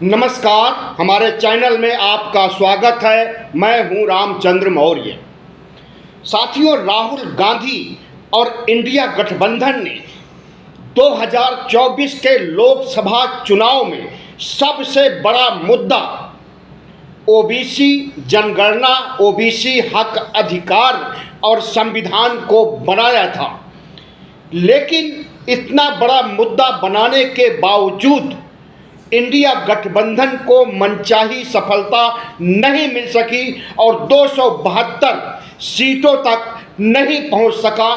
नमस्कार, हमारे चैनल में आपका स्वागत है। मैं हूं रामचंद्र मौर्य। साथियों, राहुल गांधी और इंडिया गठबंधन ने 2024 के लोकसभा चुनाव में सबसे बड़ा मुद्दा ओबीसी जनगणना, ओबीसी हक अधिकार और संविधान को बनाया था। लेकिन इतना बड़ा मुद्दा बनाने के बावजूद इंडिया गठबंधन को मनचाही सफलता नहीं मिल सकी और 272 सीटों तक नहीं पहुंच सका।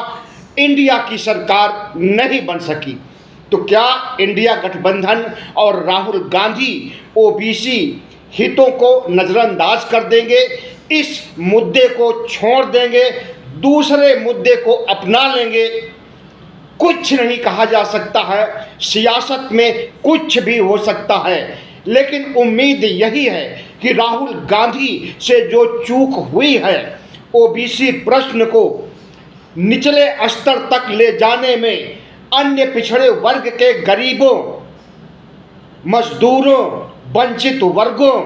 इंडिया की सरकार नहीं बन सकी। तो क्या इंडिया गठबंधन और राहुल गांधी ओबीसी हितों को नज़रअंदाज कर देंगे, इस मुद्दे को छोड़ देंगे, दूसरे मुद्दे को अपना लेंगे? कुछ नहीं कहा जा सकता है। सियासत में कुछ भी हो सकता है, लेकिन उम्मीद यही है कि राहुल गांधी से जो चूक हुई है, ओबीसी प्रश्न को निचले स्तर तक ले जाने में, अन्य पिछड़े वर्ग के गरीबों, मजदूरों, वंचित वर्गों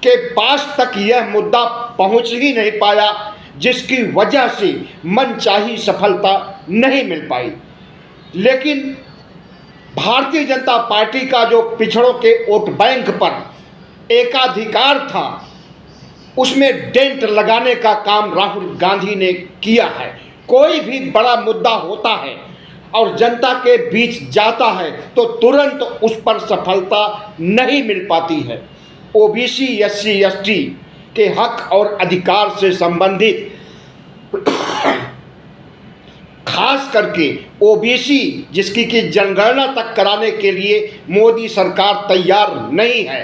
के पास तक यह मुद्दा पहुंच ही नहीं पाया, जिसकी वजह से मनचाही सफलता नहीं मिल पाई। लेकिन भारतीय जनता पार्टी का जो पिछड़ों के वोट बैंक पर एकाधिकार था, उसमें डेंट लगाने का काम राहुल गांधी ने किया है। कोई भी बड़ा मुद्दा होता है और जनता के बीच जाता है तो तुरंत उस पर सफलता नहीं मिल पाती है। ओबीसी, एससी, एसटी के हक और अधिकार से संबंधित खास करके ओबीसी, जिसकी की जनगणना तक कराने के लिए मोदी सरकार तैयार नहीं है।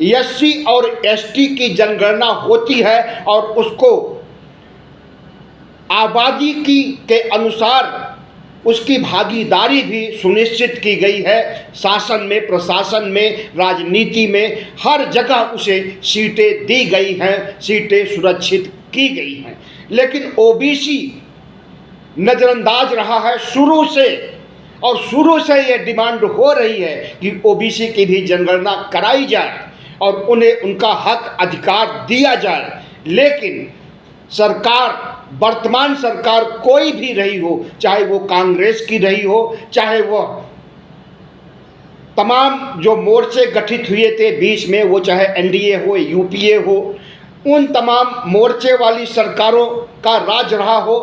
एससी और एसटी की जनगणना होती है और उसको आबादी के अनुसार उसकी भागीदारी भी सुनिश्चित की गई है। शासन में, प्रशासन में, राजनीति में, हर जगह उसे सीटें दी गई हैं, सीटें सुरक्षित की गई हैं। लेकिन ओबीसी नज़रअंदाज रहा है शुरू से, और शुरू से यह डिमांड हो रही है कि ओबीसी की भी जनगणना कराई जाए और उन्हें उनका हक अधिकार दिया जाए। लेकिन सरकार, वर्तमान सरकार कोई भी रही हो, चाहे वो कांग्रेस की रही हो, चाहे वो तमाम जो मोर्चे गठित हुए थे बीच में, वो चाहे एनडीए हो, यूपीए हो, उन तमाम मोर्चे वाली सरकारों का राज रहा हो,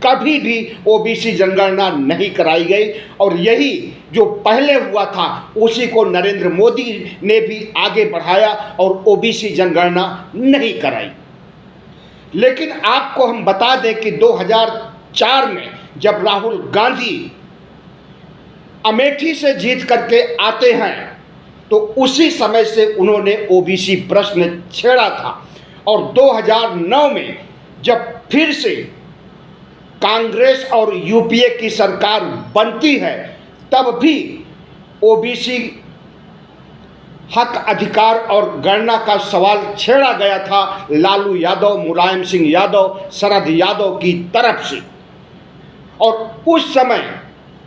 कभी भी ओबीसी जनगणना नहीं कराई गई। और यही जो पहले हुआ था उसी को नरेंद्र मोदी ने भी आगे बढ़ाया और ओबीसी जनगणना नहीं कराई। लेकिन आपको हम बता दें कि 2004 में जब राहुल गांधी अमेठी से जीत करके आते हैं, तो उसी समय से उन्होंने ओबीसी प्रश्न छेड़ा था। और 2009 में जब फिर से कांग्रेस और यूपीए की सरकार बनती है, तब भी ओबीसी हक अधिकार और गणना का सवाल छेड़ा गया था लालू यादव, मुलायम सिंह यादव, शरद यादव की तरफ से। और उस समय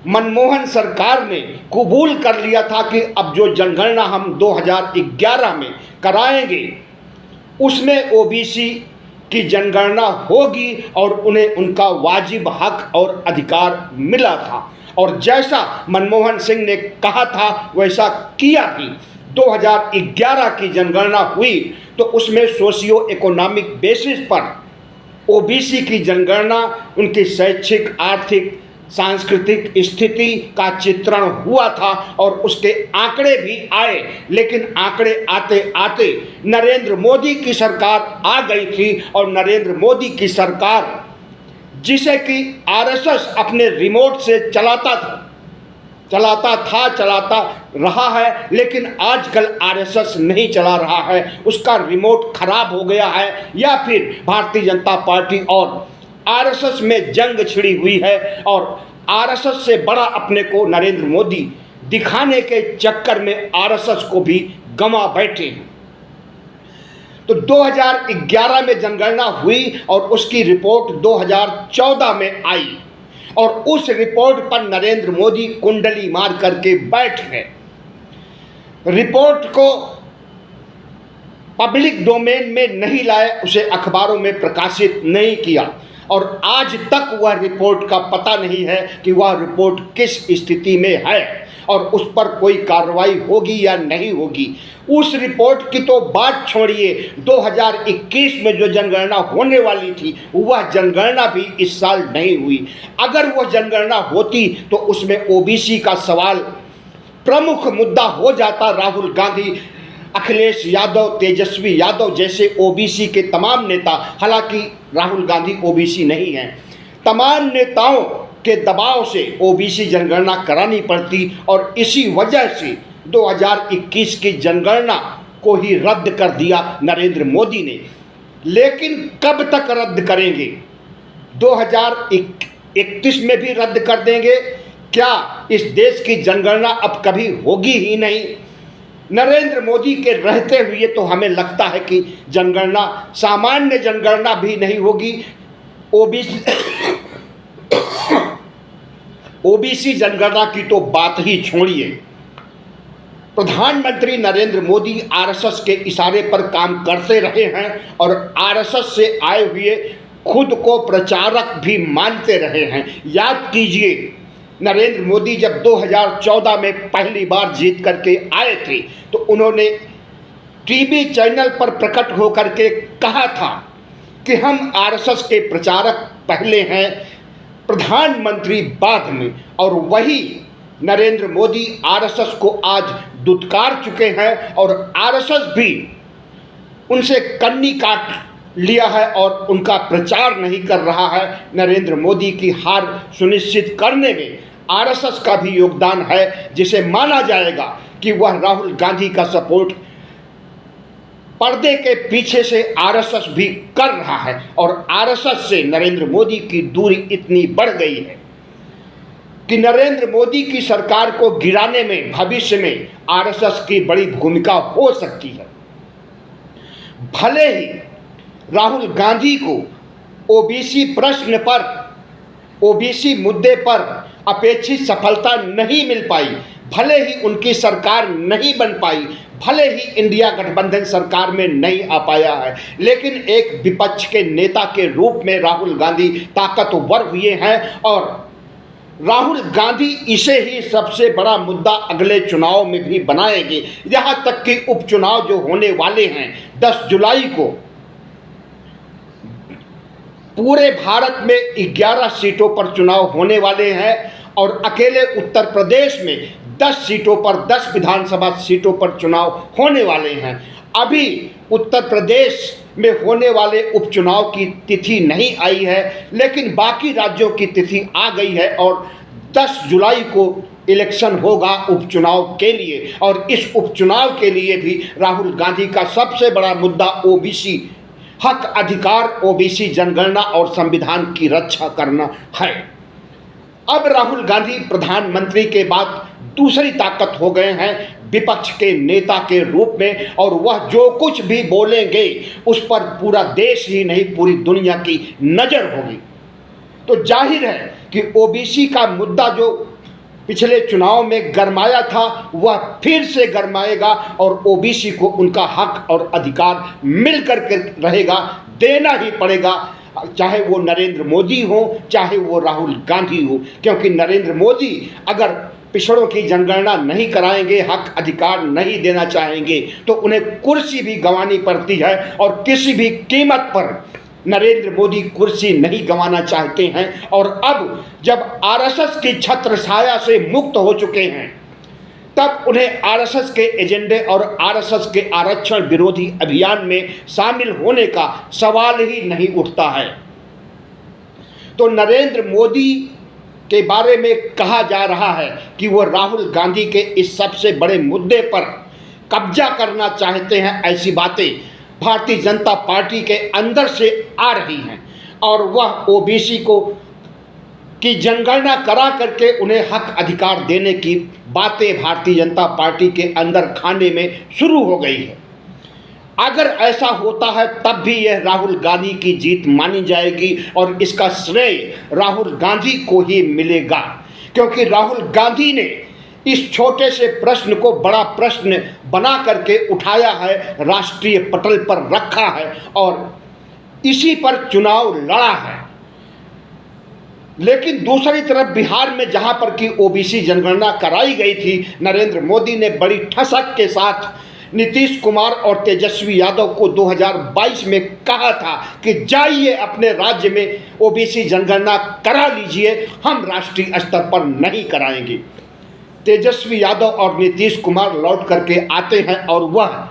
मनमोहन सरकार ने कबूल कर लिया था कि अब जो जनगणना हम 2011 में कराएंगे, उसमें ओबीसी की जनगणना होगी और उन्हें उनका वाजिब हक और अधिकार मिला था। और जैसा मनमोहन सिंह ने कहा था वैसा किया भी। 2011 की जनगणना हुई तो उसमें सोशियो इकोनॉमिक बेसिस पर ओबीसी की जनगणना, उनकी शैक्षिक, आर्थिक, सांस्कृतिक स्थिति का चित्रण हुआ था और उसके आंकड़े भी आए। लेकिन आंकड़े आते आते नरेंद्र मोदी की सरकार आ गई थी, और नरेंद्र मोदी की सरकार, जिसे कि आरएसएस अपने रिमोट से चलाता रहा है, लेकिन आजकल आरएसएस नहीं चला रहा है, उसका रिमोट खराब हो गया है, या फिर भारतीय जनता पार्टी और आरएसएस में जंग छिड़ी हुई है और आरएसएस से बड़ा अपने को नरेंद्र मोदी दिखाने के चक्कर में आरएसएस को भी गंवा बैठे हैं। तो 2011 में जनगणना हुई और उसकी रिपोर्ट 2014 में आई, और उस रिपोर्ट पर नरेंद्र मोदी कुंडली मार करके बैठ गए। रिपोर्ट को पब्लिक डोमेन में नहीं लाए, उसे अखबारों में प्रकाशित नहीं किया और आज तक वह रिपोर्ट का पता नहीं है कि वह रिपोर्ट किस स्थिति में है और उस पर कोई कार्रवाई होगी या नहीं होगी। उस रिपोर्ट की तो बात छोड़िए, 2021 में जो जनगणना होने वाली थी वह जनगणना भी इस साल नहीं हुई। अगर वह जनगणना होती तो उसमें ओबीसी का सवाल प्रमुख मुद्दा हो जाता। राहुल गांधी, अखिलेश यादव, तेजस्वी यादव जैसे ओबीसी के तमाम नेता, हालांकि राहुल गांधी ओबीसी नहीं हैं, तमाम नेताओं के दबाव से ओबीसी जनगणना करानी पड़ती और इसी वजह से 2021 की जनगणना को ही रद्द कर दिया नरेंद्र मोदी ने। लेकिन कब तक रद्द करेंगे? 2031 में भी रद्द कर देंगे क्या? इस देश की जनगणना अब कभी होगी ही नहीं। नरेंद्र मोदी के रहते हुए तो हमें लगता है कि जनगणना, सामान्य जनगणना भी नहीं होगी। ओबीसी जनगणना की तो बात ही छोड़िए। प्रधानमंत्री नरेंद्र मोदी आरएसएस के इशारे पर काम करते रहे हैं और आरएसएस से आए हुए खुद को प्रचारक भी मानते रहे हैं। याद कीजिए, नरेंद्र मोदी जब 2014 में पहली बार जीत करके आए थे तो उन्होंने टीवी चैनल पर प्रकट होकर के कहा था कि हम आरएसएस के प्रचारक पहले हैं, प्रधानमंत्री बाद में। और वही नरेंद्र मोदी आरएसएस को आज दुत्कार चुके हैं और आरएसएस भी उनसे कन्नी काट लिया है और उनका प्रचार नहीं कर रहा है। नरेंद्र मोदी की हार सुनिश्चित करने में आरएसएस का भी योगदान है, जिसे माना जाएगा कि वह राहुल गांधी का सपोर्ट पर्दे के पीछे से आरएसएस भी कर रहा है और आरएसएस से नरेंद्र मोदी की दूरी इतनी बढ़ गई है कि नरेंद्र मोदी की सरकार को गिराने में भविष्य में आरएसएस की बड़ी भूमिका हो सकती है। भले ही राहुल गांधी को ओबीसी प्रश्न पर, ओबीसी मुद्दे पर अपेक्षित सफलता नहीं मिल पाई, भले ही उनकी सरकार नहीं बन पाई, भले ही इंडिया गठबंधन सरकार में नहीं आ पाया है, लेकिन एक विपक्ष के नेता के रूप में राहुल गांधी ताकतवर हुए हैं और राहुल गांधी इसे ही सबसे बड़ा मुद्दा अगले चुनाव में भी बनाएंगे। यहाँ तक कि उपचुनाव जो होने वाले हैं 10 जुलाई को, पूरे भारत में 11 सीटों पर चुनाव होने वाले हैं और अकेले उत्तर प्रदेश में 10 सीटों पर, 10 विधानसभा सीटों पर चुनाव होने वाले हैं। अभी उत्तर प्रदेश में होने वाले उपचुनाव की तिथि नहीं आई है, लेकिन बाकी राज्यों की तिथि आ गई है और 10 जुलाई को इलेक्शन होगा उपचुनाव के लिए और इस उपचुनाव के लिए भी राहुल गांधी का सबसे बड़ा मुद्दा ओबीसी हक अधिकार, ओबीसी जनगणना और संविधान की रक्षा करना है। अब राहुल गांधी प्रधानमंत्री के बाद दूसरी ताकत हो गए हैं विपक्ष के नेता के रूप में और वह जो कुछ भी बोलेंगे उस पर पूरा देश ही नहीं पूरी दुनिया की नज़र होगी। तो जाहिर है कि ओबीसी का मुद्दा जो पिछले चुनाव में गरमाया था वह फिर से गरमाएगा और ओबीसी को उनका हक और अधिकार मिल करके रहेगा, देना ही पड़ेगा, चाहे वो नरेंद्र मोदी हो चाहे वो राहुल गांधी हो। क्योंकि नरेंद्र मोदी अगर पिछड़ों की जनगणना नहीं कराएंगे, हक अधिकार नहीं देना चाहेंगे तो उन्हें कुर्सी भी गंवानी पड़ती है और किसी भी कीमत पर नरेंद्र मोदी कुर्सी नहीं गंवाना चाहते हैं। और अब जब आरएसएस की छत्र छाया से मुक्त हो चुके हैं तब उन्हें आरएसएस के एजेंडे और आरएसएस के आरक्षण विरोधी अभियान में शामिल होने का सवाल ही नहीं उठता है। तो नरेंद्र मोदी के बारे में कहा जा रहा है कि वो राहुल गांधी के इस सबसे बड़े मुद्दे पर कब्जा करना चाहते हैं। ऐसी बातें भारतीय जनता पार्टी के अंदर से आ रही हैं और वह ओबीसी को की जनगणना करा करके उन्हें हक अधिकार देने की बातें भारतीय जनता पार्टी के अंदर खाने में शुरू हो गई है। अगर ऐसा होता है तब भी यह राहुल गांधी की जीत मानी जाएगी और इसका श्रेय राहुल गांधी को ही मिलेगा, क्योंकि राहुल गांधी ने इस छोटे से प्रश्न को बड़ा प्रश्न बना करके उठाया है, राष्ट्रीय पटल पर रखा है और इसी पर चुनाव लड़ा है। लेकिन दूसरी तरफ बिहार में जहां पर कि ओबीसी जनगणना कराई गई थी, नरेंद्र मोदी ने बड़ी ठसक के साथ नीतीश कुमार और तेजस्वी यादव को 2022 में कहा था कि जाइए अपने राज्य में ओबीसी जनगणना करा लीजिए, हम राष्ट्रीय स्तर पर नहीं कराएंगे। तेजस्वी यादव और नीतीश कुमार लौट करके आते हैं और वह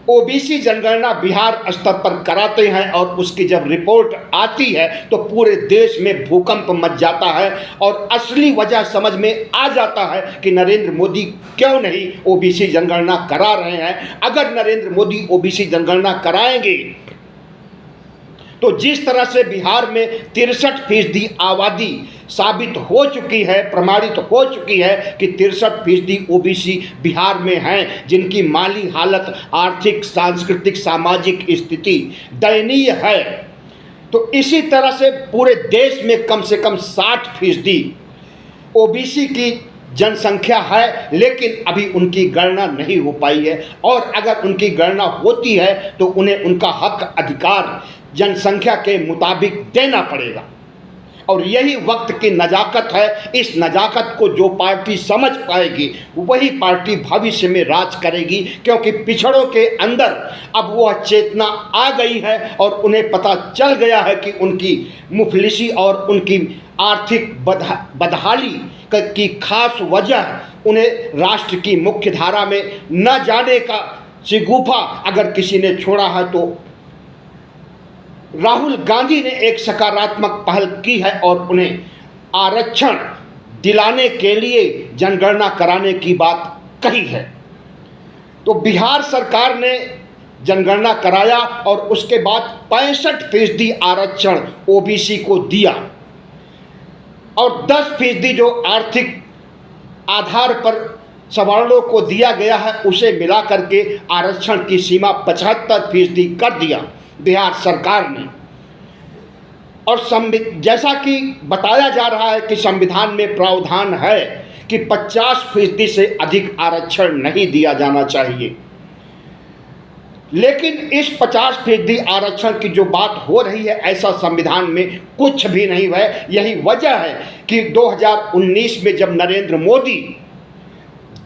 ओबीसी जनगणना बिहार स्तर पर कराते हैं और उसकी जब रिपोर्ट आती है तो पूरे देश में भूकंप मच जाता है और असली वजह समझ में आ जाता है कि नरेंद्र मोदी क्यों नहीं ओबीसी जनगणना करा रहे हैं। अगर नरेंद्र मोदी ओबीसी जनगणना कराएंगे तो जिस तरह से बिहार में 63% आबादी साबित हो चुकी है, प्रमाणित हो चुकी है कि 63% ओबीसी बिहार में हैं, जिनकी माली हालत, आर्थिक, सांस्कृतिक, सामाजिक स्थिति दयनीय है, तो इसी तरह से पूरे देश में कम से कम 60% ओबीसी की जनसंख्या है, लेकिन अभी उनकी गणना नहीं हो पाई है। और अगर उनकी गणना होती है तो उन्हें उनका हक अधिकार जनसंख्या के मुताबिक देना पड़ेगा। और यही वक्त की नजाकत है। इस नजाकत को जो पार्टी समझ पाएगी वही पार्टी भविष्य में राज करेगी, क्योंकि पिछड़ों के अंदर अब वह चेतना आ गई है और उन्हें पता चल गया है कि उनकी मुफलिसी और उनकी आर्थिक बदहाली की खास वजह उन्हें राष्ट्र की मुख्य धारा में न जाने का शिगुफा अगर किसी ने छोड़ा है तो राहुल गांधी ने एक सकारात्मक पहल की है और उन्हें आरक्षण दिलाने के लिए जनगणना कराने की बात कही है। तो बिहार सरकार ने जनगणना कराया और उसके बाद 65% आरक्षण ओबीसी को दिया और 10% जो आर्थिक आधार पर सवर्णों को दिया गया है उसे मिला करके आरक्षण की सीमा 75% कर दिया बिहार सरकार ने। और जैसा कि बताया जा रहा है कि संविधान में प्रावधान है कि 50% से अधिक आरक्षण नहीं दिया जाना चाहिए, लेकिन इस 50% आरक्षण की जो बात हो रही है ऐसा संविधान में कुछ भी नहीं है। यही वजह है कि 2019 में जब नरेंद्र मोदी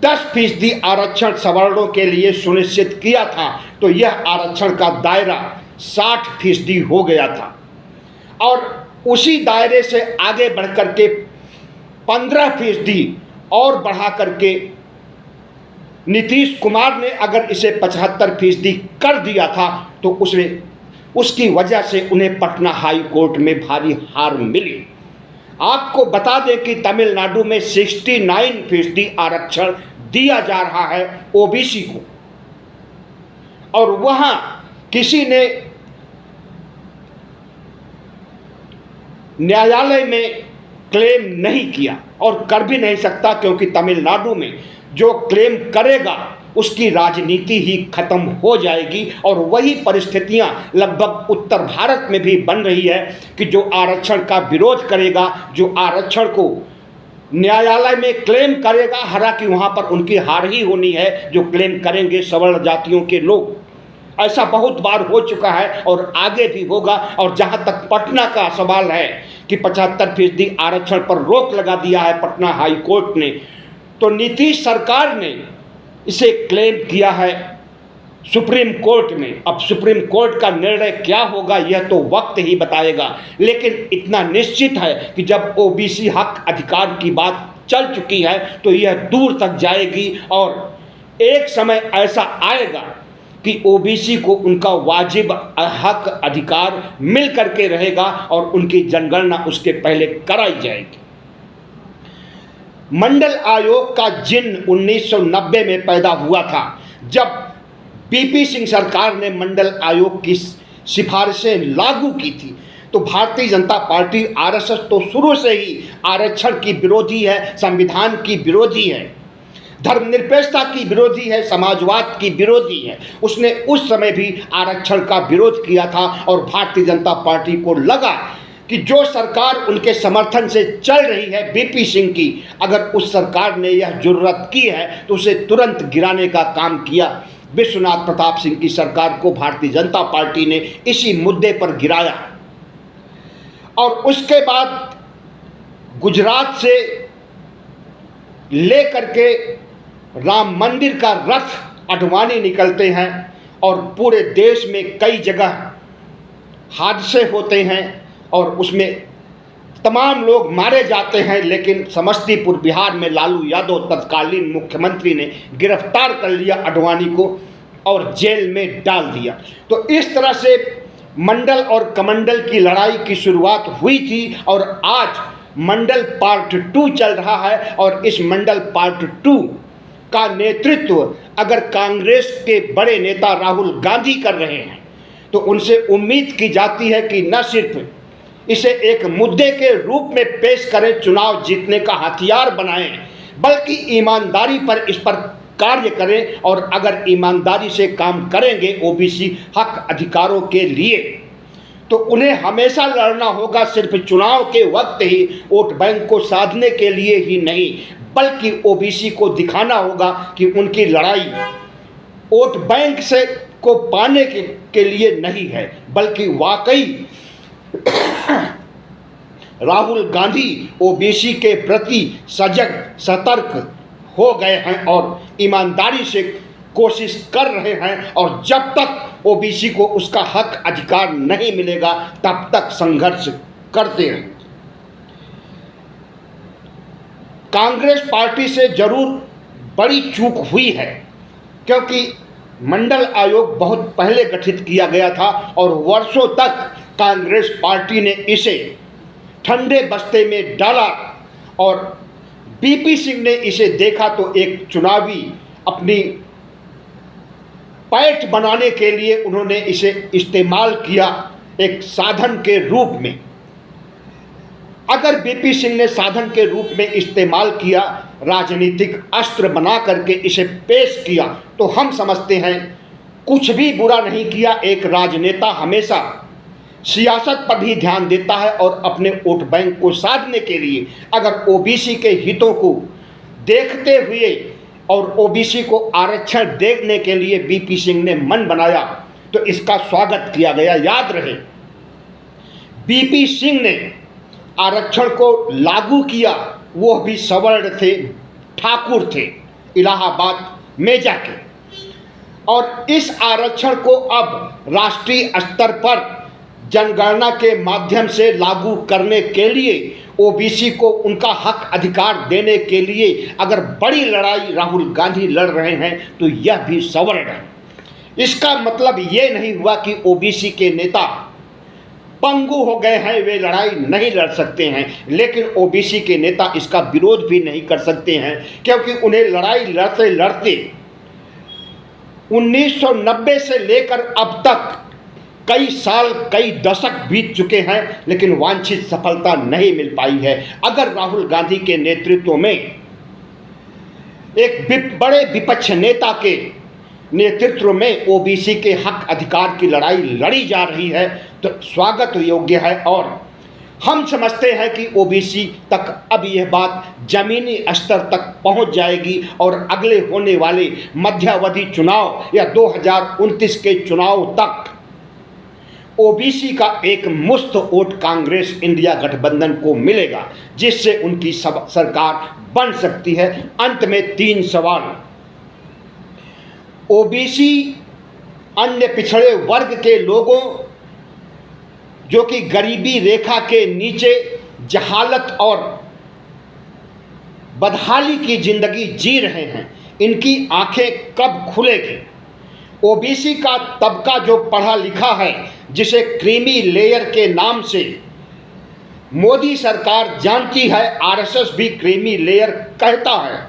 10% आरक्षण सवर्णों के लिए सुनिश्चित किया था तो यह आरक्षण का दायरा 60% हो गया था और उसी दायरे से आगे बढ़कर के 15% और बढ़ा करके नीतीश कुमार ने अगर इसे 75% कर दिया था तो उसकी वजह से उन्हें पटना हाई कोर्ट में भारी हार मिली। आपको बता दें कि तमिलनाडु में 69% आरक्षण दिया जा रहा है ओबीसी को और वहां किसी ने न्यायालय में क्लेम नहीं किया और कर भी नहीं सकता, क्योंकि तमिलनाडु में जो क्लेम करेगा उसकी राजनीति ही खत्म हो जाएगी। और वही परिस्थितियां लगभग उत्तर भारत में भी बन रही है कि जो आरक्षण का विरोध करेगा, जो आरक्षण को न्यायालय में क्लेम करेगा, हालांकि वहां पर उनकी हार ही होनी है जो क्लेम करेंगे सवर्ण जातियों के लोग। ऐसा बहुत बार हो चुका है और आगे भी होगा। और जहां तक पटना का सवाल है कि 75% आरक्षण पर रोक लगा दिया है पटना हाई कोर्ट ने, तो नीतीश सरकार ने इसे क्लेम किया है सुप्रीम कोर्ट में। अब सुप्रीम कोर्ट का निर्णय क्या होगा यह तो वक्त ही बताएगा, लेकिन इतना निश्चित है कि जब ओबीसी हक अधिकार की बात चल चुकी है तो यह दूर तक जाएगी और एक समय ऐसा आएगा कि ओबीसी को उनका वाजिब हक अधिकार मिल करके रहेगा और उनकी जनगणना उसके पहले कराई जाएगी। मंडल आयोग का जिन 1990 में पैदा हुआ था, जब पीपी सिंह सरकार ने मंडल आयोग की सिफारिशें लागू की थी तो भारतीय जनता पार्टी आरएसएस तो शुरू से ही आरक्षण की विरोधी है, संविधान की विरोधी है, धर्मनिरपेक्षता की विरोधी है, समाजवाद की विरोधी है। उसने उस समय भी आरक्षण का विरोध किया था और भारतीय जनता पार्टी को लगा कि जो सरकार उनके समर्थन से चल रही है बीपी सिंह की, अगर उस सरकार ने यह जुर्रत की है तो उसे तुरंत गिराने का काम किया। विश्वनाथ प्रताप सिंह की सरकार को भारतीय जनता पार्टी ने इसी मुद्दे पर गिराया और उसके बाद गुजरात से लेकर के राम मंदिर का रथ अडवाणी निकलते हैं और पूरे देश में कई जगह हादसे होते हैं और उसमें तमाम लोग मारे जाते हैं, लेकिन समस्तीपुर बिहार में लालू यादव तत्कालीन मुख्यमंत्री ने गिरफ्तार कर लिया अडवाणी को और जेल में डाल दिया। तो इस तरह से मंडल और कमंडल की लड़ाई की शुरुआत हुई थी और आज मंडल पार्ट 2 चल रहा है और इस मंडल पार्ट 2 का नेतृत्व अगर कांग्रेस के बड़े नेता राहुल गांधी कर रहे हैं तो उनसे उम्मीद की जाती है कि न सिर्फ इसे एक मुद्दे के रूप में पेश करें, चुनाव जीतने का हथियार बनाएं, बल्कि ईमानदारी पर इस पर कार्य करें और अगर ईमानदारी से काम करेंगे ओबीसी हक अधिकारों के लिए तो उन्हें हमेशा लड़ना होगा, सिर्फ चुनाव के वक्त ही वोट बैंक को साधने के लिए ही नहीं, बल्कि ओबीसी को दिखाना होगा कि उनकी लड़ाई वोट बैंक से को पाने के लिए नहीं है, बल्कि वाकई राहुल गांधी ओबीसी के प्रति सजग सतर्क हो गए हैं और ईमानदारी से कोशिश कर रहे हैं और जब तक ओबीसी को उसका हक अधिकार नहीं मिलेगा तब तक संघर्ष करते हैं। कांग्रेस पार्टी से जरूर बड़ी चूक हुई है क्योंकि मंडल आयोग बहुत पहले गठित किया गया था और वर्षों तक कांग्रेस पार्टी ने इसे ठंडे बस्ते में डाला और बीपी सिंह ने इसे देखा तो एक चुनावी अपनी पैठ बनाने के लिए उन्होंने इसे इस्तेमाल किया एक साधन के रूप में। अगर बीपी सिंह ने साधन के रूप में इस्तेमाल किया, राजनीतिक अस्त्र बना करके इसे पेश किया, तो हम समझते हैं कुछ भी बुरा नहीं किया। एक राजनेता हमेशा सियासत पर भी ध्यान देता है और अपने वोट बैंक को साधने के लिए अगर ओबीसी के हितों को देखते हुए और ओबीसी को आरक्षण देने के लिए बीपी सिंह ने मन बनाया तो इसका स्वागत किया गया। याद रहे बीपी सिंह ने आरक्षण को लागू किया, वो भी सवर्ण थे, ठाकुर थे, इलाहाबाद में जाके, और इस आरक्षण को अब राष्ट्रीय स्तर पर जनगणना के माध्यम से लागू करने के लिए ओबीसी को उनका हक अधिकार देने के लिए अगर बड़ी लड़ाई राहुल गांधी लड़ रहे हैं तो यह भी सवर्ण है। इसका मतलब ये नहीं हुआ कि ओबीसी के नेता पंगु हो गए हैं, वे लड़ाई नहीं लड़ सकते हैं, लेकिन ओबीसी के नेता इसका विरोध भी नहीं कर सकते हैं क्योंकि उन्हें लड़ाई लड़ते लड़ते 1990 से लेकर अब तक कई साल कई दशक बीत चुके हैं, लेकिन वांछित सफलता नहीं मिल पाई है। अगर राहुल गांधी के नेतृत्व में एक बड़े विपक्ष नेता के नेतृत्व में ओबीसी के हक अधिकार की लड़ाई लड़ी जा रही है तो स्वागत योग्य है और हम समझते हैं कि ओबीसी तक अब यह बात जमीनी स्तर तक पहुंच जाएगी और अगले होने वाले मध्यावधि चुनाव या 2029 के चुनाव तक ओबीसी का एक मुश्त वोट कांग्रेस इंडिया गठबंधन को मिलेगा जिससे उनकी सरकार बन सकती है। अंत में 3 सवाल। ओबीसी अन्य पिछड़े वर्ग के लोगों जो कि गरीबी रेखा के नीचे जहालत और बदहाली की जिंदगी जी रहे हैं, इनकी आंखें कब खुलेगी? ओबीसी का तबका जो पढ़ा लिखा है, जिसे क्रीमी लेयर के नाम से मोदी सरकार जानती है, आरएसएस भी क्रीमी लेयर कहता है,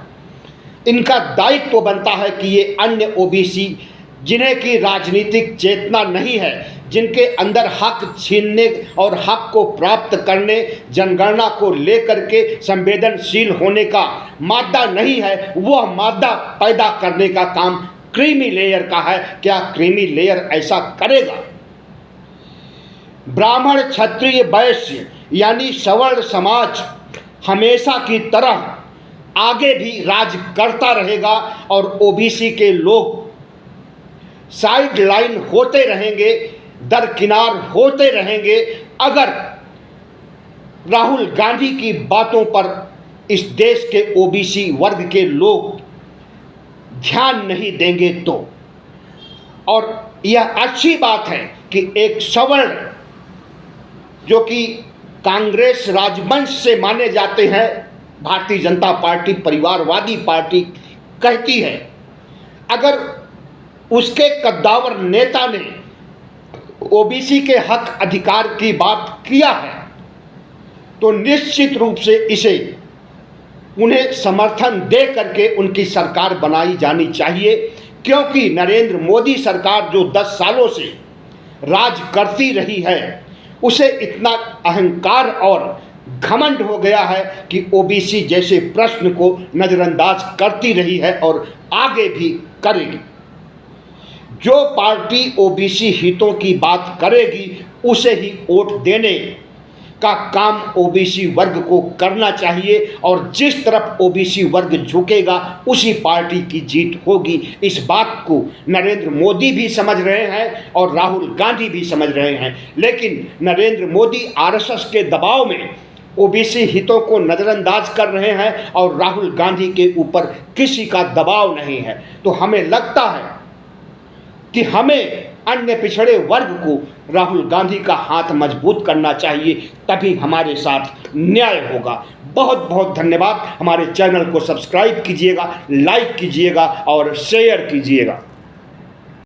इनका दायित्व बनता है कि ये अन्य ओबीसी जिन्हें की राजनीतिक चेतना नहीं है, जिनके अंदर हक छीनने और हक को प्राप्त करने, जनगणना को लेकर के संवेदनशील होने का मादा नहीं है, वह मादा पैदा करने का काम क्रीमी लेयर का है। क्या क्रीमी लेयर ऐसा करेगा? ब्राह्मण क्षत्रिय वैश्य यानी सवर्ण समाज हमेशा की तरह आगे भी राज करता रहेगा और ओबीसी के लोग साइड लाइन होते रहेंगे, दरकिनार होते रहेंगे अगर राहुल गांधी की बातों पर इस देश के ओबीसी वर्ग के लोग ध्यान नहीं देंगे तो। और यह अच्छी बात है कि एक सवर्ण जो कि कांग्रेस राजवंश से माने जाते हैं, भारतीय जनता पार्टी परिवारवादी पार्टी कहती है, अगर उसके कद्दावर नेता ने ओबीसी के हक अधिकार की बात किया है तो निश्चित रूप से इसे उन्हें समर्थन दे करके उनकी सरकार बनाई जानी चाहिए, क्योंकि नरेंद्र मोदी सरकार जो 10 सालों से राज करती रही है उसे इतना अहंकार और घमंड हो गया है कि ओबीसी जैसे प्रश्न को नज़रअंदाज करती रही है और आगे भी करेगी। जो पार्टी ओबीसी हितों की बात करेगी उसे ही वोट देने का काम ओबीसी वर्ग को करना चाहिए और जिस तरफ ओबीसी वर्ग झुकेगा उसी पार्टी की जीत होगी। इस बात को नरेंद्र मोदी भी समझ रहे हैं और राहुल गांधी भी समझ रहे हैं, लेकिन नरेंद्र मोदी आरएसएस के दबाव में ओबीसी हितों को नज़रअंदाज कर रहे हैं और राहुल गांधी के ऊपर किसी का दबाव नहीं है। तो हमें लगता है कि हमें अन्य पिछड़े वर्ग को राहुल गांधी का हाथ मजबूत करना चाहिए, तभी हमारे साथ न्याय होगा। बहुत बहुत धन्यवाद। हमारे चैनल को सब्सक्राइब कीजिएगा, लाइक कीजिएगा और शेयर कीजिएगा।